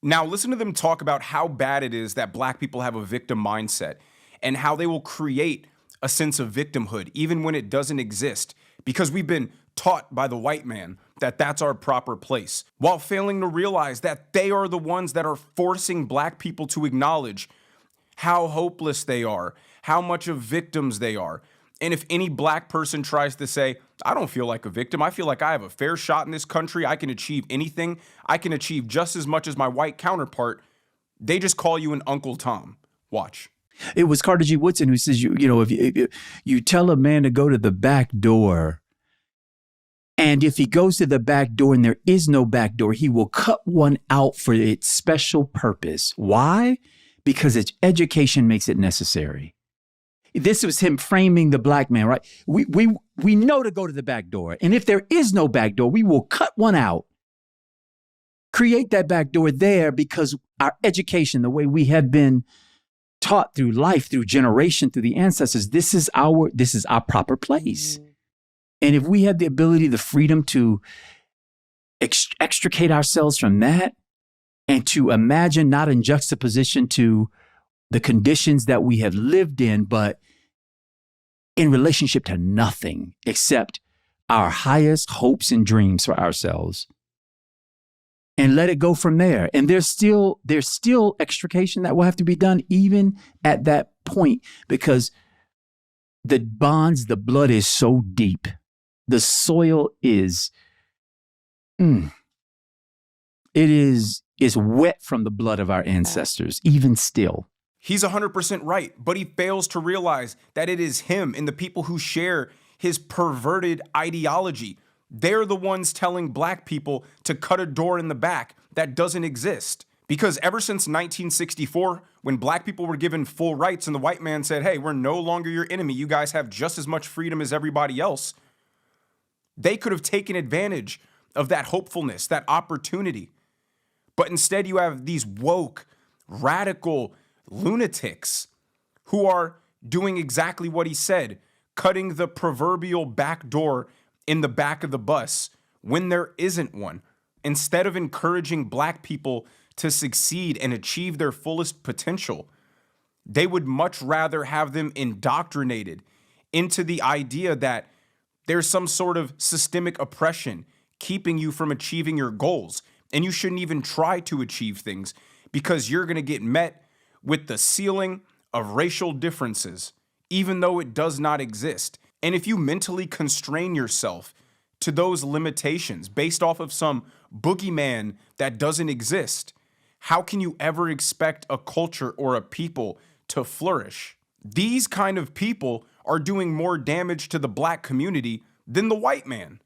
Now, listen to them talk about how bad it is that black people have a victim mindset and how they will create a sense of victimhood even when it doesn't exist because we've been taught by the white man that that's our proper place, while failing to realize that they are the ones that are forcing black people to acknowledge how hopeless they are, how much of victims they are. And if any black person tries to say, I don't feel like a victim, I feel like I have a fair shot in this country, I can achieve anything, I can achieve just as much as my white counterpart, they just call you an Uncle Tom. Watch. It was Carter G. Woodson who says, if you tell a man to go to the back door, and if he goes to the back door and there is no back door, he will cut one out for its special purpose. Why? Because its education makes it necessary. This was him framing the black man, right? We know to go to the back door. And if there is no back door, we will cut one out, create that back door there because our education, the way we have been taught through life, through generation, through the ancestors, this is our proper place. And if we had the ability, the freedom to extricate ourselves from that and to imagine not in juxtaposition to the conditions that we have lived in, but in relationship to nothing except our highest hopes and dreams for ourselves, and let it go from there. And there's still extrication that will have to be done even at that point, because the blood is so deep. The soil is wet from the blood of our ancestors, even still. He's 100% right, but he fails to realize that it is him and the people who share his perverted ideology. They're the ones telling black people to cut a door in the back that doesn't exist. Because ever since 1964, when black people were given full rights and the white man said, hey, we're no longer your enemy, you guys have just as much freedom as everybody else, they could have taken advantage of that hopefulness, that opportunity. But instead you have these woke, radical lunatics who are doing exactly what he said, cutting the proverbial back door in the back of the bus when there isn't one. Instead of encouraging black people to succeed and achieve their fullest potential, they would much rather have them indoctrinated into the idea that there's some sort of systemic oppression keeping you from achieving your goals, and you shouldn't even try to achieve things because you're going to get met with the ceiling of racial differences, even though it does not exist. And if you mentally constrain yourself to those limitations based off of some boogeyman that doesn't exist, how can you ever expect a culture or a people to flourish? These kind of people are doing more damage to the black community than the white man.